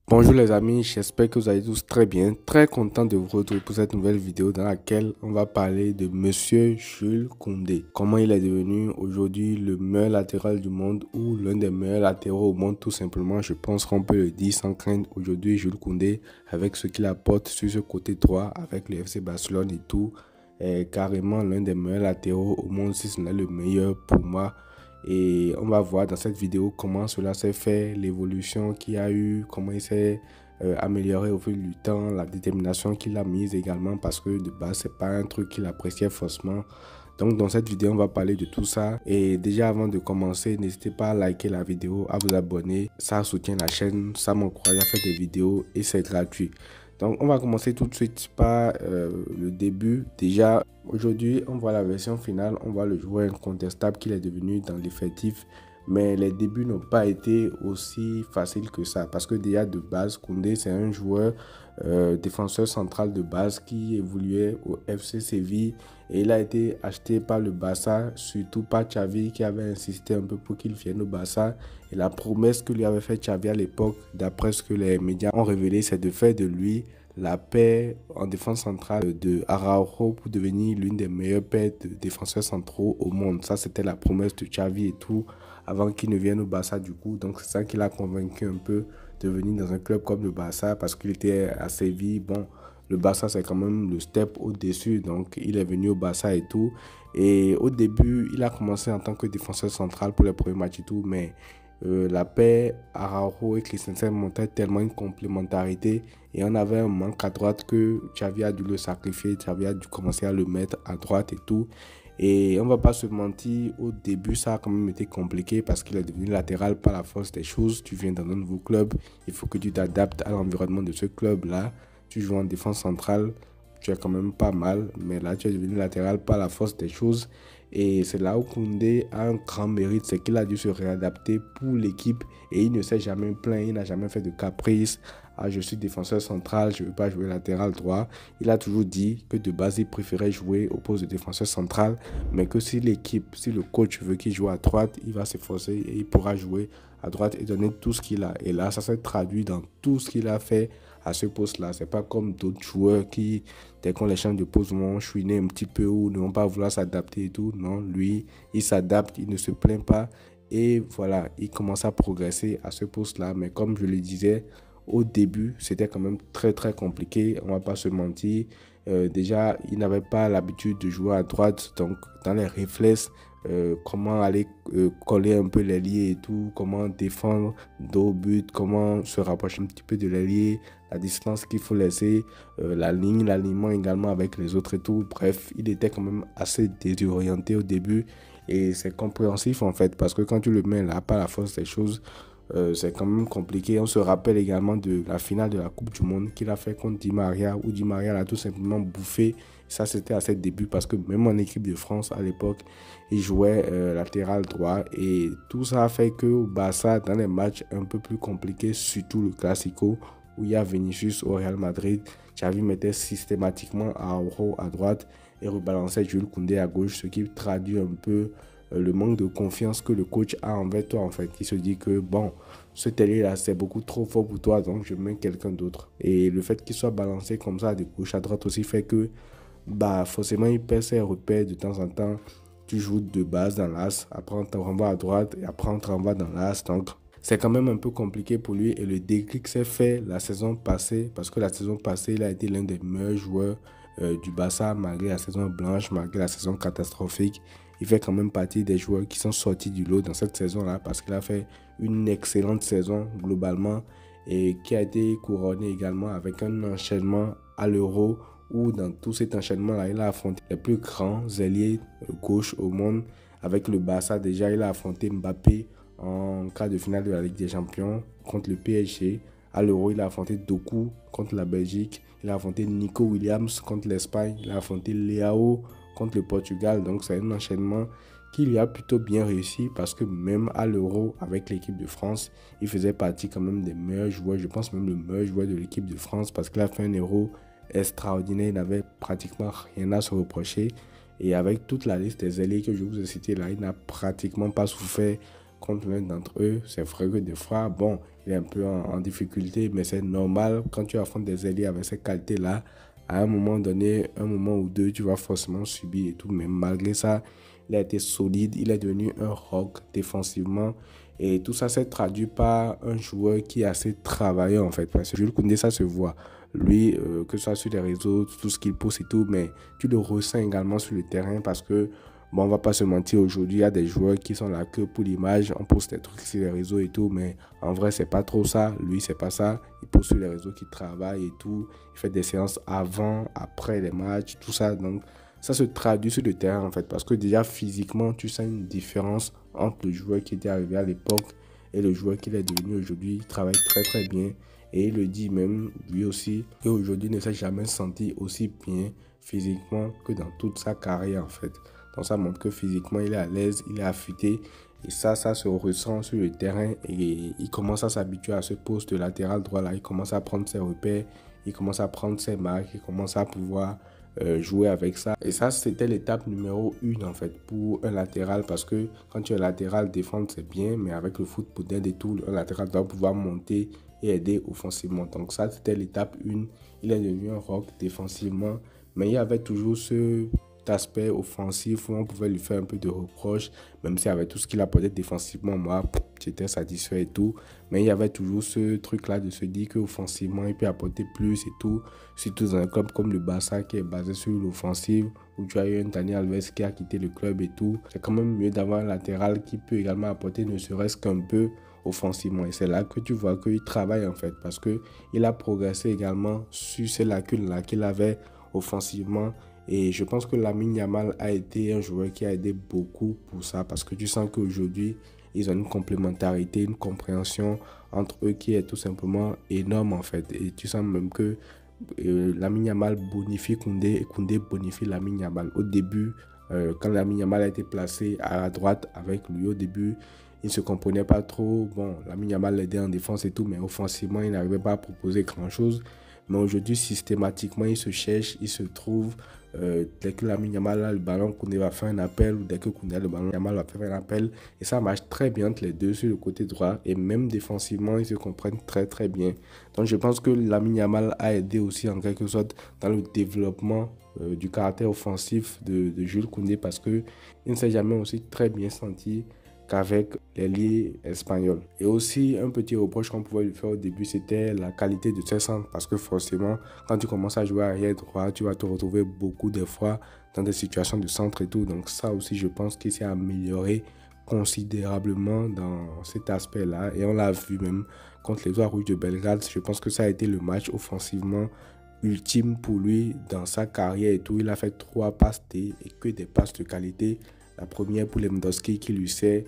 Bonjour les amis, j'espère que vous allez tous très bien. Très content de vous retrouver pour cette nouvelle vidéo dans laquelle on va parler de Monsieur Jules Koundé. Comment il est devenu aujourd'hui le meilleur latéral du monde ou l'un des meilleurs latéraux au monde tout simplement. Je pense qu'on peut le dire sans crainte. Aujourd'hui, Jules Koundé, avec ce qu'il apporte sur ce côté droit, avec le FC Barcelone et tout, est carrément l'un des meilleurs latéraux au monde, si ce n'est le meilleur pour moi. Et on va voir dans cette vidéo comment cela s'est fait, l'évolution qu'il y a eu, comment il s'est amélioré au fil du temps, la détermination qu'il a mise également parce que de base, c'est pas un truc qu'il appréciait forcément. Donc dans cette vidéo, on va parler de tout ça. Et déjà avant de commencer, n'hésitez pas à liker la vidéo, à vous abonner. Ça soutient la chaîne, ça m'encourage à faire des vidéos et c'est gratuit. Donc on va commencer tout de suite par le début. Déjà aujourd'hui on voit la version finale, on voit le joueur incontestable qu'il est devenu dans l'effectif. Mais les débuts n'ont pas été aussi faciles que ça. Parce que déjà de base, Koundé c'est un joueur défenseur central de base qui évoluait au FC Séville. Et il a été acheté par le Barça, surtout par Xavi qui avait insisté un peu pour qu'il vienne au Barça. Et la promesse que lui avait fait Xavi à l'époque, d'après ce que les médias ont révélé, c'est de faire de lui la paire en défense centrale de Araujo pour devenir l'une des meilleures paires de défenseurs centraux au monde. Ça, c'était la promesse de Xavi et tout, avant qu'il ne vienne au Barça du coup. Donc, c'est ça qui l'a convaincu un peu de venir dans un club comme le Barça parce qu'il était à Séville. Bon, le Barça, c'est quand même le step au-dessus. Donc, il est venu au Barça et tout. Et au début, il a commencé en tant que défenseur central pour les premiers matchs et tout, mais la paire Araujo et Christensen montraient tellement une complémentarité et on avait un manque à droite que Xavi a dû le sacrifier, Xavi a dû commencer à le mettre à droite et tout. Et on va pas se mentir, au début ça a quand même été compliqué parce qu'il est devenu latéral par la force des choses. Tu viens dans un nouveau club, il faut que tu t'adaptes à l'environnement de ce club-là. Tu joues en défense centrale, tu es quand même pas mal, mais là tu es devenu latéral par la force des choses. Et c'est là où Koundé a un grand mérite, c'est qu'il a dû se réadapter pour l'équipe et il ne s'est jamais plaint, il n'a jamais fait de caprice. Ah, je suis défenseur central, je ne veux pas jouer latéral droit. Il a toujours dit que de base, il préférait jouer au poste de défenseur central, mais que si l'équipe, si le coach veut qu'il joue à droite, il va s'efforcer et il pourra jouer à droite et donner tout ce qu'il a. Et là, ça s'est traduit dans tout ce qu'il a fait à ce poste-là. C'est pas comme d'autres joueurs qui, dès qu'on les change de poste, vont chouiner un petit peu ou ne vont pas vouloir s'adapter et tout. Non, lui, il s'adapte, il ne se plaint pas. Et voilà, il commence à progresser à ce poste-là. Mais comme je le disais, au début, c'était quand même très très compliqué. On va pas se mentir. Déjà, il n'avait pas l'habitude de jouer à droite. Donc, dans les réflexes, comment aller coller un peu l'ailier et tout, comment défendre dos au but, comment se rapprocher un petit peu de l'ailier, la distance qu'il faut laisser, la ligne, l'alignement également avec les autres et tout. Bref, il était quand même assez désorienté au début et c'est compréhensif en fait parce que quand tu le mets là, par la force des choses, c'est quand même compliqué. On se rappelle également de la finale de la Coupe du Monde qu'il a fait contre Di Maria, où Di Maria l'a tout simplement bouffé. Ça, c'était à ses débuts parce que même en équipe de France, à l'époque, il jouait latéral droit. Et tout ça a fait que Barça, dans les matchs un peu plus compliqués, surtout le Classico, où il y a Vinicius au Real Madrid, Xavi mettait systématiquement Araujo à droite et rebalançait Jules Koundé à gauche, ce qui traduit un peu le manque de confiance que le coach a envers toi en fait. Il se dit que bon, ce télé là c'est beaucoup trop fort pour toi donc je mets quelqu'un d'autre. Et le fait qu'il soit balancé comme ça de gauche à droite aussi fait que bah forcément il perd ses repères de temps en temps. Tu joues de base dans l'as, après on te renvoie à droite et après on te renvoie dans l'as. Donc c'est quand même un peu compliqué pour lui et le déclic s'est fait la saison passée parce que la saison passée il a été l'un des meilleurs joueurs du Barça malgré la saison blanche, malgré la saison catastrophique. Il fait quand même partie des joueurs qui sont sortis du lot dans cette saison-là parce qu'il a fait une excellente saison globalement et qui a été couronné également avec un enchaînement à l'Euro où dans tout cet enchaînement-là, il a affronté les plus grands ailiers gauche au monde. Avec le Barça déjà, il a affronté Mbappé en quart de finale de la Ligue des Champions contre le PSG. À l'Euro, il a affronté Doku contre la Belgique. Il a affronté Nico Williams contre l'Espagne. Il a affronté Leao contre le Portugal. Donc, c'est un enchaînement qui lui a plutôt bien réussi parce que même à l'Euro, avec l'équipe de France, il faisait partie quand même des meilleurs joueurs. Je pense même le meilleur joueur de l'équipe de France parce qu'il a fait un Euro extraordinaire. Il n'avait pratiquement rien à se reprocher. Et avec toute la liste des ailiers que je vous ai cités là, il n'a pratiquement pas souffert contre l'un d'entre eux. C'est vrai que des fois, bon, il est un peu en difficulté, mais c'est normal quand tu affrontes des ailiers avec ces qualités-là. À un moment donné, un moment ou deux, tu vas forcément subir et tout. Mais malgré ça, il a été solide, il est devenu un rock défensivement. Et tout ça s'est traduit par un joueur qui est assez travailleur en fait. Parce que Jules Koundé, ça se voit. Lui, que ce soit sur les réseaux, tout ce qu'il pousse et tout, mais tu le ressens également sur le terrain parce que, bon, on va pas se mentir, aujourd'hui, il y a des joueurs qui sont là que pour l'image, on poste des trucs sur les réseaux et tout, mais en vrai, c'est pas trop ça. Lui, c'est pas ça. Il poste sur les réseaux qu'il travaille et tout. Il fait des séances avant, après les matchs, tout ça. Donc, ça se traduit sur le terrain en fait, parce que déjà physiquement, tu sens une différence entre le joueur qui était arrivé à l'époque et le joueur qu'il est devenu aujourd'hui. Il travaille très très bien et il le dit même lui aussi qu'aujourd'hui ne s'est jamais senti aussi bien physiquement que dans toute sa carrière en fait. Donc ça montre que physiquement il est à l'aise, il est affûté et ça se ressent sur le terrain et il commence à s'habituer à ce poste de latéral droit là. Il commence à prendre ses repères, il commence à prendre ses marques, il commence à pouvoir jouer avec ça. Et ça, c'était l'étape numéro 1 en fait pour un latéral parce que quand tu es latéral, défendre c'est bien, mais avec le foot moderne et tout, un latéral doit pouvoir monter et aider offensivement. Donc ça, c'était l'étape 1. Il est devenu un rock défensivement, mais il y avait toujours ce aspect offensif où on pouvait lui faire un peu de reproches, même si avec tout ce qu'il apportait défensivement, moi, j'étais satisfait et tout. Mais il y avait toujours ce truc-là de se dire qu'offensivement, il peut apporter plus et tout. Surtout dans un club comme le Barça qui est basé sur l'offensive, où tu as eu un Dani Alves qui a quitté le club et tout. C'est quand même mieux d'avoir un latéral qui peut également apporter ne serait-ce qu'un peu offensivement. Et c'est là que tu vois qu'il travaille en fait, parce qu'il a progressé également sur ces lacunes-là qu'il avait offensivement. Et je pense que Lamine Yamal a été un joueur qui a aidé beaucoup pour ça parce que tu sens qu'aujourd'hui, ils ont une complémentarité, une compréhension entre eux qui est tout simplement énorme en fait. Et tu sens même que Lamine Yamal bonifie Koundé et Koundé bonifie Lamine Yamal. Au début, quand Lamine Yamal a été placé à droite avec lui, au début, il ne se comprenait pas trop. Bon, Lamine Yamal l'aidait en défense et tout, mais offensivement, il n'arrivait pas à proposer grand-chose. Mais aujourd'hui, systématiquement, il se cherche, il se trouve. Dès que Lamine Yamal a le ballon, Koundé va faire un appel. Ou dès que Koundé a le ballon, Yamal va faire un appel. Et ça marche très bien entre les deux sur le côté droit. Et même défensivement, ils se comprennent très très bien. Donc je pense que Lamine Yamal a aidé aussi en quelque sorte dans le développement du caractère offensif de Jules Koundé. Parce qu'il ne s'est jamais aussi très bien senti qu'avec l'ailier espagnol. Et aussi, un petit reproche qu'on pouvait lui faire au début, c'était la qualité de ses centres. Parce que forcément, quand tu commences à jouer arrière droit, tu vas te retrouver beaucoup de fois dans des situations de centre et tout. Donc ça aussi, je pense qu'il s'est amélioré considérablement dans cet aspect-là. Et on l'a vu même contre les Rouges de Belgrade. Je pense que ça a été le match offensivement ultime pour lui dans sa carrière et tout. Il a fait 3 passes D et que des passes de qualité. La première pour Lewandowski qui lui sert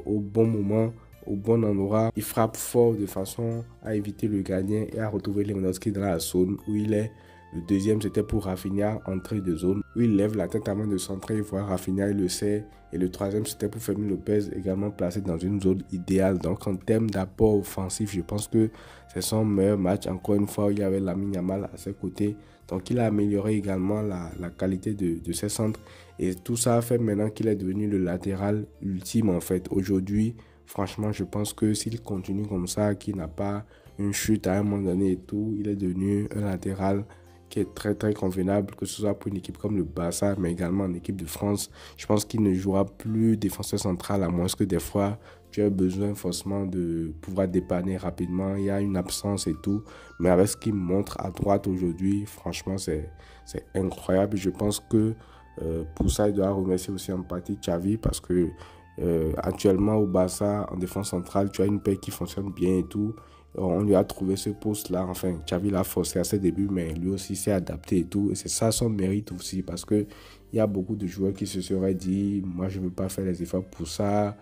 au bon moment, au bon endroit. Il frappe fort de façon à éviter le gardien et à retrouver Lewandowski dans la zone où il est. Le deuxième, c'était pour Rafinha, entrée de zone, où il lève la tête avant de centrer, il voit Rafinha, il le sait. Et le troisième, c'était pour Fermin Lopez, également placé dans une zone idéale. Donc, en termes d'apport offensif, je pense que c'est son meilleur match. Encore une fois, il y avait Lamine Yamal à ses côtés. Donc, il a amélioré également la qualité de ses centres. Et tout ça a fait maintenant qu'il est devenu le latéral ultime, en fait. Aujourd'hui, franchement, je pense que s'il continue comme ça, qu'il n'a pas une chute à un moment donné et tout, il est devenu un latéral qui est très très convenable, que ce soit pour une équipe comme le Barça, mais également en équipe de France. Je pense qu'il ne jouera plus défenseur central, à moins que des fois tu aies besoin forcément de pouvoir dépanner rapidement. Il y a une absence et tout, mais avec ce qu'il montre à droite aujourd'hui, franchement c'est incroyable. Je pense que pour ça il doit remercier aussi en partie Xavi, parce que actuellement au Barça en défense centrale tu as une paire qui fonctionne bien et tout. On lui a trouvé ce poste-là. Enfin, Xavi l'a forcé à ses débuts, mais lui aussi s'est adapté et tout. Et c'est ça son mérite aussi, parce qu'il y a beaucoup de joueurs qui se seraient dit, moi je ne veux pas faire les efforts pour ça,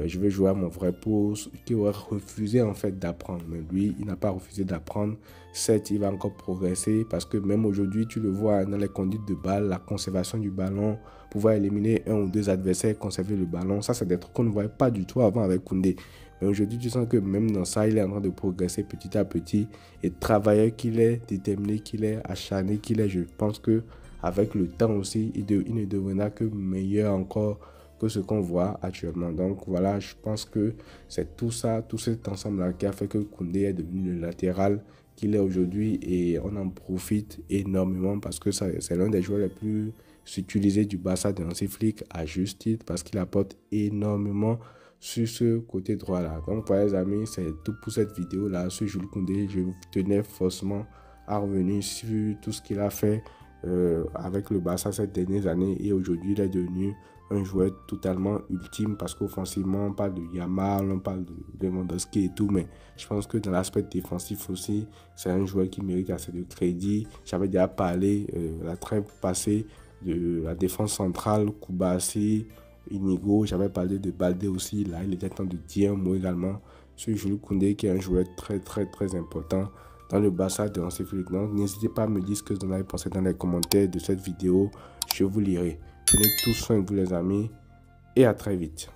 je vais jouer à mon vrai poste, qui auraient refusé en fait d'apprendre. Mais lui, il n'a pas refusé d'apprendre. Certes, il va encore progresser, parce que même aujourd'hui, tu le vois dans les conduites de balle, la conservation du ballon, pouvoir éliminer 1 ou 2 adversaires, conserver le ballon, ça c'est des trucs qu'on ne voyait pas du tout avant avec Koundé. Mais aujourd'hui, tu sens que même dans ça, il est en train de progresser petit à petit. Et travailleur qu'il est, déterminé qu'il est, acharné qu'il est, je pense que avec le temps aussi, il ne deviendra que meilleur encore peu ce qu'on voit actuellement. Donc voilà, je pense que c'est tout ça, tout cet ensemble-là qui a fait que Koundé est devenu le latéral qu'il est aujourd'hui et on en profite énormément parce que c'est l'un des joueurs les plus utilisés du Barça de Hansi Flick à juste titre parce qu'il apporte énormément sur ce côté droit-là. Donc voilà les amis, c'est tout pour cette vidéo-là sur Jules Koundé. Je tenais forcément à revenir sur tout ce qu'il a fait avec le Barça ces dernières années et aujourd'hui il est devenu un joueur totalement ultime parce qu'offensivement on parle de Yamal, on parle de Lewandowski et tout, mais je pense que dans l'aspect défensif aussi c'est un joueur qui mérite assez de crédit. J'avais déjà parlé la trêve passée de la défense centrale, Koubassi, Inigo, j'avais parlé de Baldé aussi, là il était temps de dire un mot également sur Jules Koundé qui est un joueur très important dans le Barça de Hansi Flick. Donc n'hésitez pas à me dire ce que vous en avez pensé dans les commentaires de cette vidéo, je vous lirai. Prenez tout soin de vous les amis et à très vite.